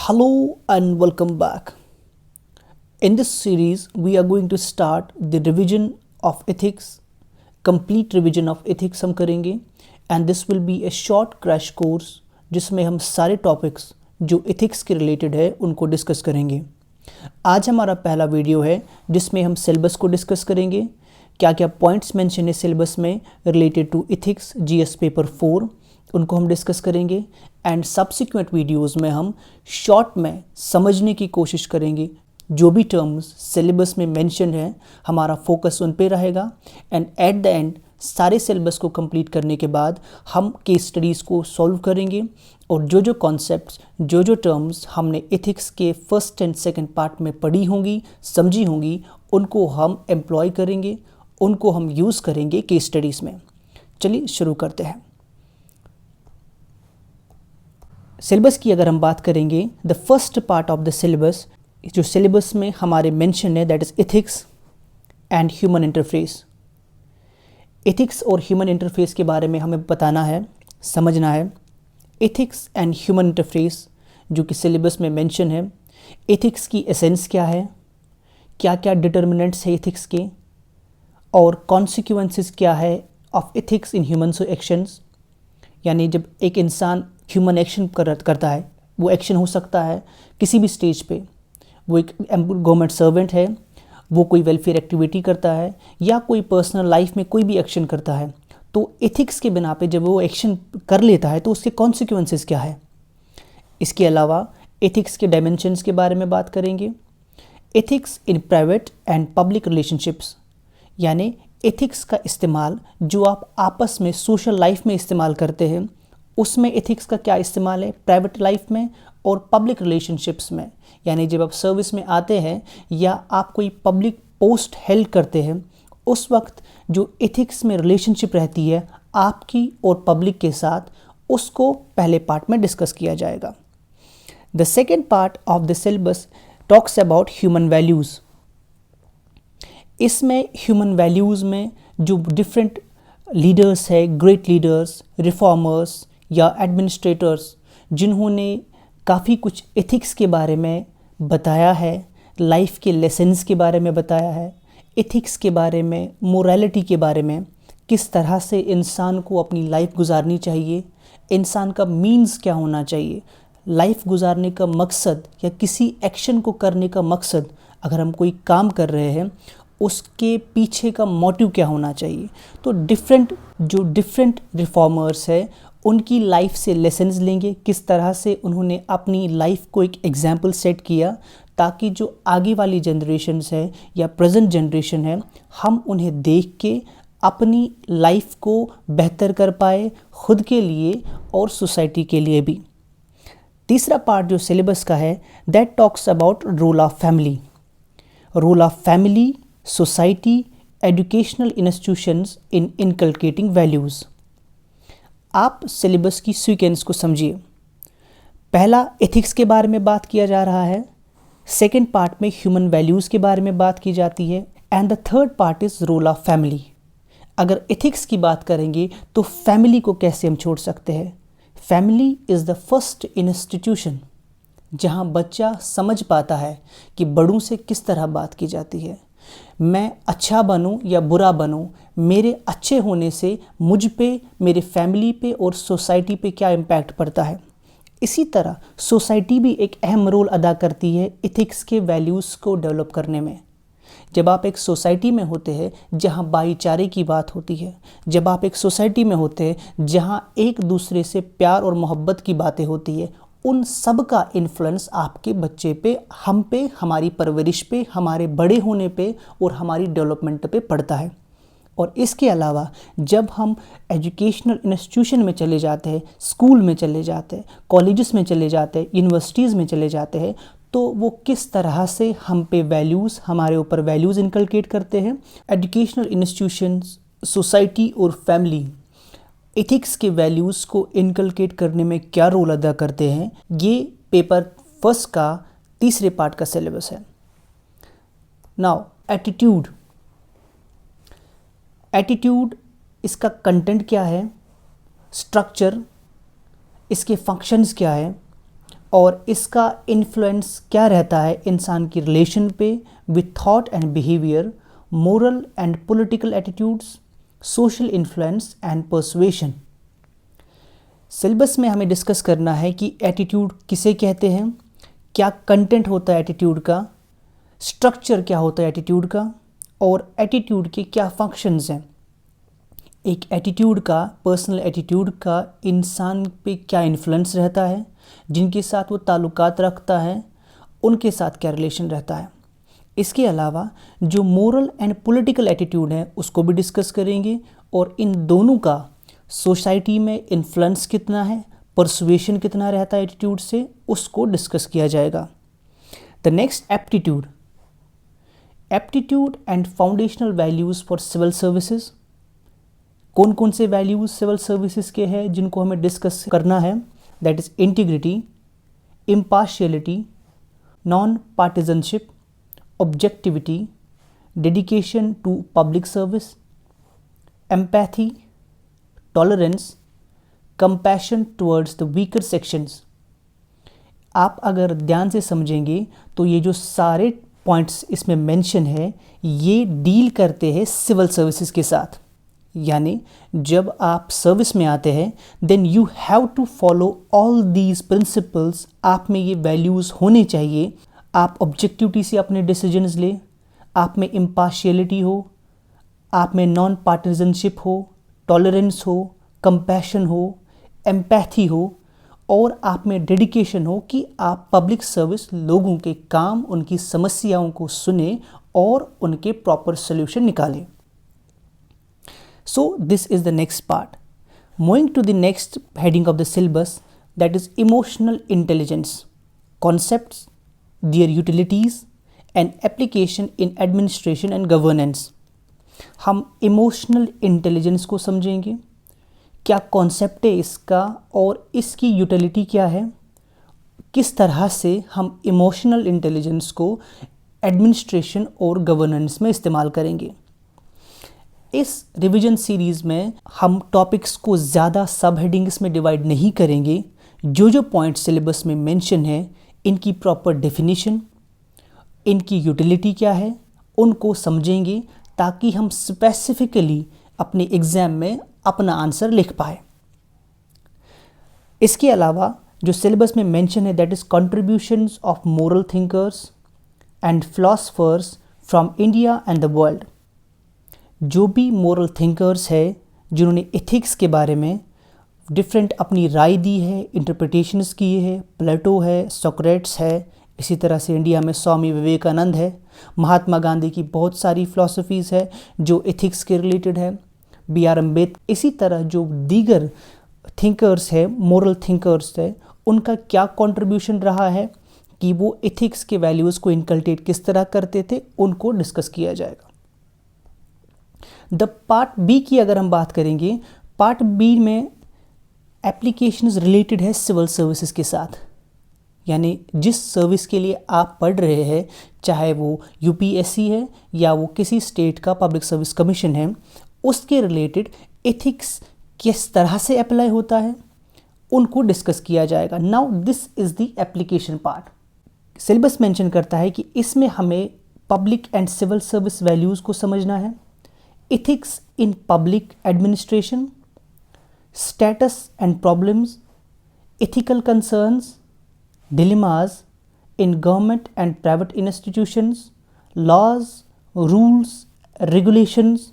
Hello and welcome back. In this series, we are going to start the revision of ethics, complete revision of ethics हम करेंगे and this will be a short crash course जिसमें हम सारे topics जो ethics के related है उनको discuss करेंगे। आज हमारा पहला वीडियो है जिसमें हम सिलेबस को डिस्कस करेंगे, क्या क्या पॉइंट्स मेंशन है सिलेबस में related to ethics GS paper 4 उनको हम डिस्कस करेंगे एंड सब्सिक्वेंट वीडियोस में हम शॉर्ट में समझने की कोशिश करेंगे। जो भी टर्म्स सिलेबस में मेंशन है हमारा फोकस उन पे रहेगा एंड एट द एंड सारे सिलेबस को कंप्लीट करने के बाद हम केस स्टडीज़ को सॉल्व करेंगे और जो कॉन्सेप्ट्स जो टर्म्स हमने एथिक्स के फर्स्ट एंड सेकंड पार्ट में पढ़ी होंगी समझी होंगी उनको हम एम्प्लॉय करेंगे, उनको हम यूज़ करेंगे केस स्टडीज़ में। चलिए शुरू करते हैं। सिलेबस की अगर हम बात करेंगे, the first part of the syllabus जो सिलेबस में हमारे मेंशन है that is ethics and human interface. Ethics और ह्यूमन इंटरफेस के बारे में हमें बताना है, समझना है। एथिक्स एंड ह्यूमन इंटरफेस जो कि सिलेबस में मेंशन है, एथिक्स की एसेंस क्या है, क्या क्या डिटर्मिनेंट्स है एथिक्स के और कॉन्सिक्वेंसेस क्या है of ethics in human actions. यानी जब एक इंसान ह्यूमन एक्शन करता है, वो एक्शन हो सकता है किसी भी स्टेज पे, वो एक गवर्नमेंट सर्वेंट है, वो कोई वेलफेयर एक्टिविटी करता है या कोई पर्सनल लाइफ में कोई भी एक्शन करता है, तो एथिक्स के बिना पे जब वो एक्शन कर लेता है तो उसके कॉन्सिक्वेंसेस क्या है। इसके अलावा एथिक्स के डायमेंशंस के बारे में बात करेंगे। Ethics in private and public relationships, यानी एथिक्स का इस्तेमाल जो आप आपस में सोशल लाइफ में इस्तेमाल करते हैं उसमें एथिक्स का क्या इस्तेमाल है प्राइवेट लाइफ में और पब्लिक रिलेशनशिप्स में। यानी जब आप सर्विस में आते हैं या आप कोई पब्लिक पोस्ट हेल्ड करते हैं उस वक्त जो एथिक्स में रिलेशनशिप रहती है आपकी और पब्लिक के साथ, उसको पहले पार्ट में डिस्कस किया जाएगा। The second part of the syllabus talks about human values. इसमें ह्यूमन वैल्यूज़ में जो डिफरेंट लीडर्स है, ग्रेट लीडर्स, रिफॉर्मर्स या एडमिनिस्ट्रेटर्स जिन्होंने काफ़ी कुछ एथिक्स के बारे में बताया है, लाइफ के लेसन्स के बारे में बताया है, एथिक्स के बारे में, मोरालिटी के बारे में, किस तरह से इंसान को अपनी लाइफ गुजारनी चाहिए, इंसान का मीन्स क्या होना चाहिए, लाइफ गुजारने का मकसद या किसी एक्शन को करने का मकसद, अगर हम कोई काम कर रहे हैं उसके पीछे का मोटिव क्या होना चाहिए। तो डिफरेंट रिफॉर्मर्स है उनकी लाइफ से लेसन्स लेंगे, किस तरह से उन्होंने अपनी लाइफ को एक एग्जाम्पल सेट किया ताकि जो आगे वाली जनरेशन्स है या प्रेजेंट जनरेशन है हम उन्हें देख के अपनी लाइफ को बेहतर कर पाए, खुद के लिए और सोसाइटी के लिए भी। तीसरा पार्ट जो सिलेबस का है that talks about role of family. Role of family, society, educational institutions in inculcating values. आप सिलेबस की सीक्वेंस को समझिए। पहला एथिक्स के बारे में बात किया जा रहा है, सेकंड पार्ट में ह्यूमन वैल्यूज़ के बारे में बात की जाती है and the third part is role of family. अगर एथिक्स की बात करेंगे तो फैमिली को कैसे हम छोड़ सकते हैं। Family is the first institution जहाँ बच्चा समझ पाता है कि बड़ों से किस तरह बात की जाती है। मैं अच्छा बनूं या बुरा बनूं, मेरे अच्छे होने से मुझ पे, मेरे फैमिली पे और सोसाइटी पे क्या इम्पैक्ट पड़ता है। इसी तरह सोसाइटी भी एक अहम रोल अदा करती है एथिक्स के वैल्यूज़ को डेवलप करने में। जब आप एक सोसाइटी में होते हैं जहां भाईचारे की बात होती है, जब आप एक सोसाइटी में होते हैं जहां एक दूसरे से प्यार और मोहब्बत की बातें होती है, उन सब का इन्फ्लुएंस आपके बच्चे पे, हम पे, हमारी परवरिश पे, हमारे बड़े होने पे और हमारी डेवलपमेंट पे पड़ता है। और इसके अलावा जब हम एजुकेशनल इंस्टीट्यूशन में चले जाते हैं, स्कूल में चले जाते हैं, कॉलेजेस में चले जाते हैं, यूनिवर्सिटीज़ में चले जाते हैं, तो वो किस तरह से हम पे वैल्यूज़, हमारे ऊपर वैल्यूज़ इनकलकेट करते हैं। एजुकेशनल इंस्टीट्यूशंस, सोसाइटी और फैमिली एथिक्स के वैल्यूज़ को इनकलकेट करने में क्या रोल अदा करते हैं, ये पेपर फर्स्ट का तीसरे पार्ट का सिलेबस है। नाउ एटीट्यूड इसका कंटेंट क्या है, स्ट्रक्चर, इसके फंक्शंस क्या है और इसका इन्फ्लुएंस क्या रहता है इंसान की रिलेशन पे with thought and behaviour, moral and political attitudes, social influence and persuasion. Syllabus में हमें डिस्कस करना है कि एटीट्यूड किसे कहते हैं, क्या कंटेंट होता है एटीट्यूड का, स्ट्रक्चर क्या होता है एटीट्यूड का, और एटीट्यूड के क्या फंक्शंस हैं। एक एटीट्यूड का, पर्सनल एटीट्यूड का इंसान पे क्या इन्फ्लुएंस रहता है, जिनके साथ वो ताल्लुकात रखता है उनके साथ क्या रिलेशन रहता है। इसके अलावा जो मोरल एंड पॉलिटिकल एटीट्यूड है उसको भी डिस्कस करेंगे, और इन दोनों का सोसाइटी में इन्फ्लुएंस कितना है, परसुएशन कितना रहता है एटीट्यूड से, उसको डिस्कस किया जाएगा। The next aptitude, aptitude and foundational values for civil services. कौन कौन से वैल्यूज़ सिविल सर्विसेज के हैं जिनको हमें डिस्कस करना है, that is integrity, impartiality, non partisanship, objectivity, dedication to public service, empathy, tolerance, compassion towards the weaker sections. आप अगर ध्यान से समझेंगे तो ये जो सारे पॉइंट्स इसमें मेंशन है ये डील करते हैं सिविल सर्विसेज के साथ। यानी जब आप सर्विस में आते हैं then you have to follow all these principles. आप में ये वैल्यूज़ होने चाहिए। आप ऑब्जेक्टिविटी से अपने डिसीजंस ले, आप में इम्पार्शियलिटी हो, आप में नॉन पार्टिजनशिप हो, टॉलरेंस हो, कंपैशन हो, एम्पैथी हो, और आप में डेडिकेशन हो कि आप पब्लिक सर्विस, लोगों के काम, उनकी समस्याओं को सुने और उनके प्रॉपर सोल्यूशन निकालें। So this is the next part. Moving to the next heading of the syllabus, that is emotional intelligence, concepts, their utilities and application in administration and governance. हम इमोशनल इंटेलिजेंस को समझेंगे, क्या concept है इसका और इसकी utility क्या है, किस तरह से हम इमोशनल इंटेलिजेंस को एडमिनिस्ट्रेशन और गवर्नेंस में इस्तेमाल करेंगे। इस रिवीजन सीरीज़ में हम टॉपिक्स को ज़्यादा सब हेडिंग्स में डिवाइड नहीं करेंगे। जो पॉइंट सिलेबस में मेंशन है इनकी प्रॉपर डेफिनेशन, इनकी यूटिलिटी क्या है, उनको समझेंगे ताकि हम स्पेसिफिकली अपने एग्ज़ाम में अपना आंसर लिख पाए। इसके अलावा जो सिलेबस में मेंशन है that is contributions of moral thinkers and philosophers from India and the world. जो भी मोरल थिंकर्स है जिन्होंने एथिक्स के बारे में डिफरेंट अपनी राय दी है, इंटरप्रिटेशंस किए हैं, प्लेटो है, सोक्रेट्स है, इसी तरह से इंडिया में स्वामी विवेकानंद है, महात्मा गांधी की बहुत सारी फ़िलासफ़ीज़ है जो एथिक्स के रिलेटेड है, B.R. अम्बेडकर, इसी तरह जो दीगर थिंकर्स है, मोरल थिंकर्स है, उनका क्या कंट्रीब्यूशन रहा है कि वो एथिक्स के वैल्यूज़ को इनकल्केट किस तरह करते थे, उनको डिस्कस किया जाएगा। द पार्ट बी की अगर हम बात करेंगे, पार्ट बी में एप्लीकेशंस रिलेटेड है सिविल सर्विसेज के साथ। यानी जिस सर्विस के लिए आप पढ़ रहे हैं, चाहे वो यूपीएससी है या वो किसी स्टेट का पब्लिक सर्विस कमीशन है, उसके रिलेटेड एथिक्स किस तरह से अप्लाई होता है उनको डिस्कस किया जाएगा। Now this is the application part. Syllabus mention करता है कि इसमें हमें public and civil service values को समझना है, ethics in public administration, status and problems, ethical concerns, dilemmas in government and private institutions, laws, rules, regulations।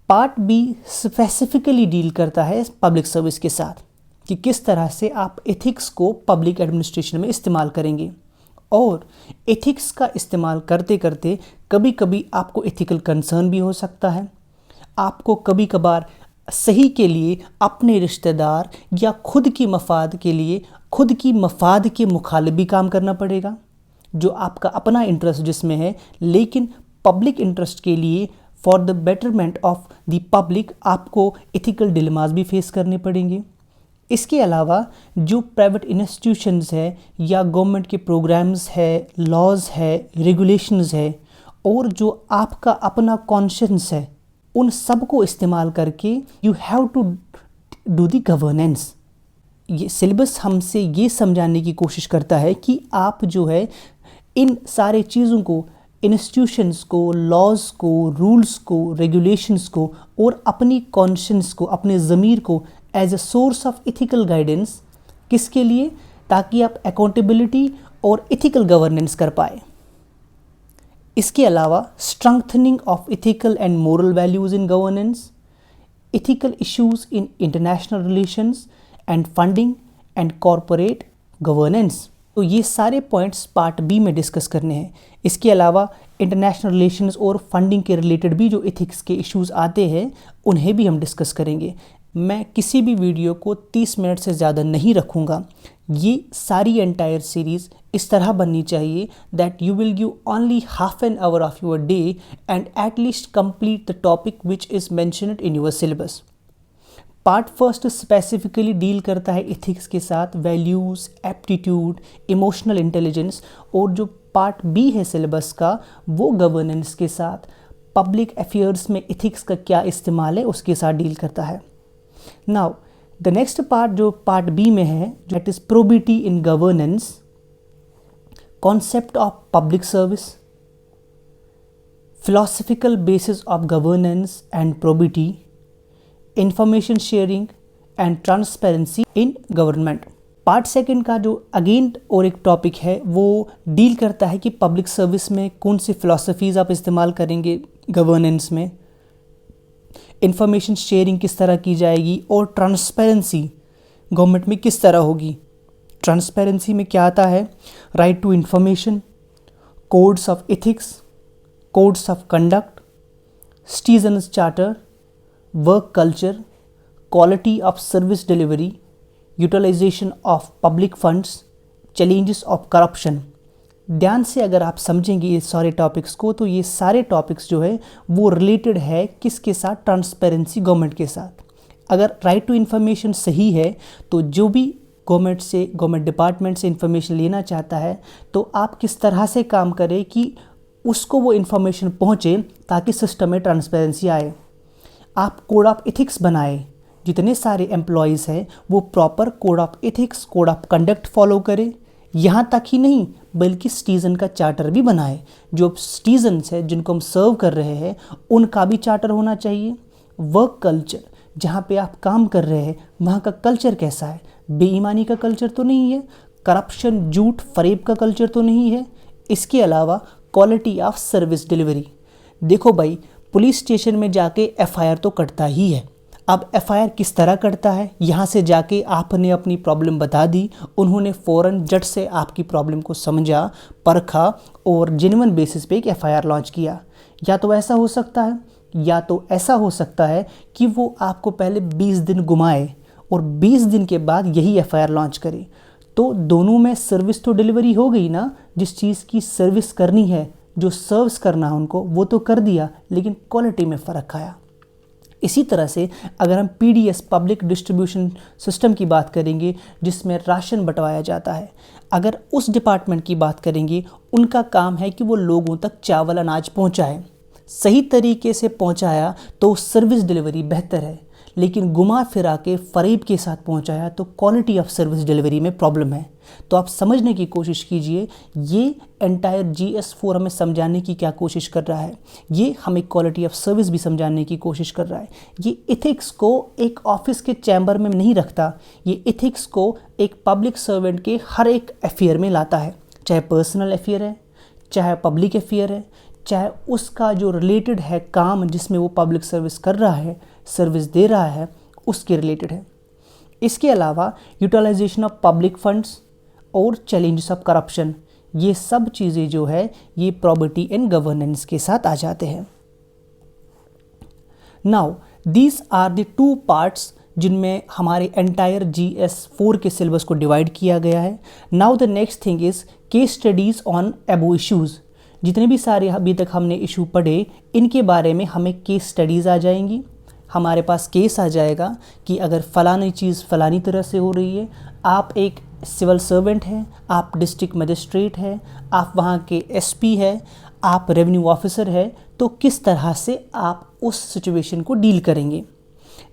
Part B specifically deal करता है पब्लिक सर्विस के साथ कि किस तरह से आप एथिक्स को पब्लिक एडमिनिस्ट्रेशन में इस्तेमाल करेंगे, और एथिक्स का इस्तेमाल करते करते कभी कभी आपको एथिकल कंसर्न भी हो सकता है। आपको कभी कभार सही के लिए अपने रिश्तेदार या खुद की मफाद के लिए खुद की मफाद के मुखालिफ भी काम करना पड़ेगा, जो आपका अपना इंटरेस्ट जिसमें है, लेकिन पब्लिक इंटरेस्ट के लिए for the betterment of the public आपको एथिकल डिलेमास भी फेस करने पड़ेंगे। इसके अलावा जो प्राइवेट इंस्टीट्यूशंस है या गवर्नमेंट के प्रोग्राम्स है, लॉज है, रेगुलेशंस है, और जो आपका अपना कॉन्शियंस है, उन सब को इस्तेमाल करके you have to do the governance. ये सिलेबस हमसे ये समझाने की कोशिश करता है कि आप जो है इन सारे चीज़ों को, इंस्टीट्यूशंस को, लॉज को, रूल्स को, रेगुलेशंस को और अपनी कॉन्शियंस को, अपने ज़मीर को as a source of ethical guidance, किसके लिए? ताकि आप अकाउंटेबिलिटी और इथिकल गवर्नेंस कर पाए। इसके अलावा strengthening of ethical and moral values in governance, ethical issues in international relations and funding and corporate governance. तो ये सारे पॉइंट्स पार्ट बी में डिस्कस करने हैं। इसके अलावा इंटरनेशनल रिलेशंस और फंडिंग के रिलेटेड भी जो एथिक्स के इश्यूज़ आते हैं उन्हें भी हम डिस्कस करेंगे। मैं किसी भी वीडियो को 30 मिनट से ज़्यादा नहीं रखूँगा। ये सारी एंटायर सीरीज़ इस तरह बननी चाहिए that you will give only half an hour of your day and at least complete the topic which is mentioned in your syllabus. Part first specifically deal करता है इथिक्स के साथ, वैल्यूज़, एप्टीट्यूड, इमोशनल इंटेलिजेंस, और जो part B है syllabus का वो governance के साथ, पब्लिक अफेयर्स में इथिक्स का क्या इस्तेमाल है उसके साथ डील करता है। नाउ द नेक्स्ट पार्ट जो पार्ट बी में है, that is probity in governance, concept of public service, philosophical basis of governance and probity, information sharing and transparency in government। Part second का जो अगेन और एक topic है वो deal करता है कि पब्लिक सर्विस में कौन सी फ़िलासफ़ीज़ आप इस्तेमाल करेंगे, गवर्नेंस में इंफॉर्मेशन शेयरिंग किस तरह की जाएगी, और ट्रांसपेरेंसी गवर्नमेंट में किस तरह होगी। ट्रांसपेरेंसी में क्या आता है? Right to information, codes of ethics, codes of conduct, citizens charter, work culture, quality of service delivery, utilisation of public funds, challenges of corruption. ध्यान से अगर आप समझेंगे ये सारे टॉपिक्स को तो ये सारे टॉपिक्स जो है वो रिलेटेड है किसके साथ? ट्रांसपेरेंसी, गवर्नमेंट के साथ। अगर राइट टू इन्फॉर्मेशन सही है तो जो भी गवर्नमेंट डिपार्टमेंट से इन्फॉर्मेशन लेना चाहता है तो आप किस तरह से काम करें कि उसको वो इन्फॉर्मेशन पहुँचे ताकि सिस्टम में ट्रांसपेरेंसी आए। आप कोड ऑफ एथिक्स बनाए, जितने सारे एम्प्लॉयज़ हैं वो proper code of ethics, code of conduct follow करें। यहाँ तक ही नहीं बल्कि सिटीज़न का चार्टर भी बनाए। जो सिटीजन्स हैं जिनको हम सर्व कर रहे हैं उनका भी चार्टर होना चाहिए। वर्क कल्चर, जहाँ पे आप काम कर रहे हैं वहाँ का कल्चर कैसा है? बेईमानी का कल्चर तो नहीं है, करप्शन, झूठ, फरेब का कल्चर तो नहीं है। इसके अलावा क्वालिटी ऑफ सर्विस डिलीवरी। देखो भाई, पुलिस स्टेशन में जाके एफआईआर तो कटता ही है। अब एफआईआर किस तरह करता है? यहाँ से जाके आपने अपनी प्रॉब्लम बता दी, उन्होंने फ़ौरन जट से आपकी प्रॉब्लम को समझा, परखा और जेन्युइन बेसिस पे एक एफआईआर लॉन्च किया। या तो ऐसा हो सकता है, या तो ऐसा हो सकता है कि वो आपको पहले 20 दिन घुमाए और 20 दिन के बाद यही एफआईआर लॉन्च करे। तो दोनों में सर्विस तो डिलीवरी हो गई ना। जिस चीज़ की सर्विस करनी है, जो सर्व्स करना है उनको, वो तो कर दिया, लेकिन क्वालिटी में फ़र्क आया। इसी तरह से अगर हम पीडीएस, पब्लिक डिस्ट्रीब्यूशन सिस्टम की बात करेंगे जिसमें राशन बंटवाया जाता है, अगर उस डिपार्टमेंट की बात करेंगे, उनका काम है कि वो लोगों तक चावल, अनाज पहुंचाए। सही तरीके से पहुंचाया तो सर्विस डिलीवरी बेहतर है, लेकिन घुमा फिरा के फरेब के साथ पहुंचाया तो क्वालिटी ऑफ सर्विस डिलीवरी में प्रॉब्लम है। तो आप समझने की कोशिश कीजिए, ये एंटायर GS4 हमें समझाने की क्या कोशिश कर रहा है। ये हमें क्वालिटी ऑफ सर्विस भी समझाने की कोशिश कर रहा है। ये एथिक्स को एक ऑफिस के चैम्बर में नहीं रखता, ये एथिक्स को एक पब्लिक सर्वेंट के हर एक अफेयर में लाता है, चाहे पर्सनल अफेयर है, चाहे पब्लिक अफेयर है, चाहे उसका जो रिलेटेड है काम जिसमें वो पब्लिक सर्विस कर रहा है, सर्विस दे रहा है, उसके रिलेटेड है। इसके अलावा यूटिलाइजेशन ऑफ पब्लिक फंड्स और चैलेंजेस ऑफ करप्शन, ये सब चीज़ें जो है ये प्रॉपर्टी एंड गवर्नेंस के साथ आ जाते हैं। Now these are the 2 parts जिनमें हमारे एंटायर GS4 के सिलेबस को डिवाइड किया गया है। Now the next thing is case studies on एबो इश्यूज़। जितने भी सारे अभी तक हमने इशू पढ़े, इनके बारे में हमें केस स्टडीज़ आ जाएंगी। हमारे पास केस आ जाएगा कि अगर फ़लानी चीज़ फ़लानी तरह से हो रही है, आप एक सिविल सर्वेंट हैं, आप डिस्ट्रिक्ट मजिस्ट्रेट हैं, आप वहाँ के SP है, आप रेवेन्यू ऑफिसर है, तो किस तरह से आप उस सिचुएशन को डील करेंगे।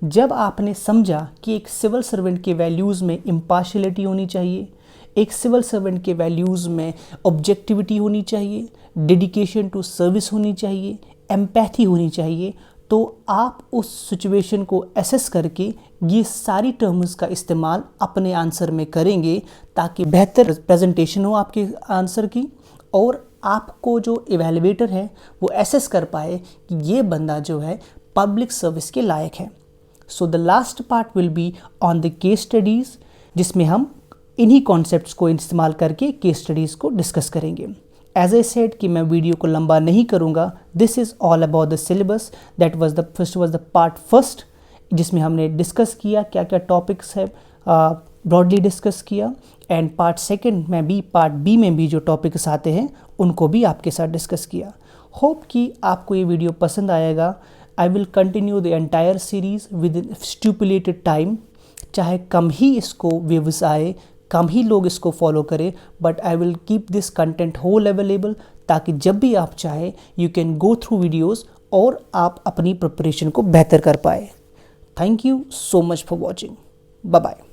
जब आपने समझा कि एक सिविल सर्वेंट के वैल्यूज़ में इम्पार्शियलिटी होनी चाहिए, एक सिविल सर्वेंट के वैल्यूज़ में ऑब्जेक्टिविटी होनी चाहिए, डेडिकेशन टू सर्विस होनी चाहिए, एम्पैथी होनी चाहिए, तो आप उस सिचुएशन को एसेस करके ये सारी टर्म्स का इस्तेमाल अपने आंसर में करेंगे ताकि बेहतर प्रेजेंटेशन हो आपके आंसर की, और आपको जो इवैल्यूएटर है वो एसेस कर पाए कि ये बंदा जो है पब्लिक सर्विस के लायक है। So the last part will be on the case studies, जिसमें हम इन्हीं कॉन्सेप्ट्स को इस्तेमाल करके केस स्टडीज़ को डिस्कस करेंगे। एज आई सेड कि मैं वीडियो को लंबा नहीं करूँगा। This is all about the syllabus. That was the part first, जिसमें हमने डिस्कस किया क्या क्या टॉपिक्स है, ब्रॉडली डिस्कस किया। एंड पार्ट सेकंड में भी, पार्ट बी में भी जो टॉपिक्स आते हैं उनको भी आपके साथ डिस्कस किया। होप कि आपको ये वीडियो पसंद आएगा। I will continue the entire series with stipulated time, चाहे कम ही इसको व्यूज़ आए, कम ही लोग इसको फॉलो करें, but I will keep this content whole available, ताकि जब भी आप चाहें you can go through videos और आप अपनी प्रिपरेशन को बेहतर कर पाए। Thank you so much for watching. Bye bye.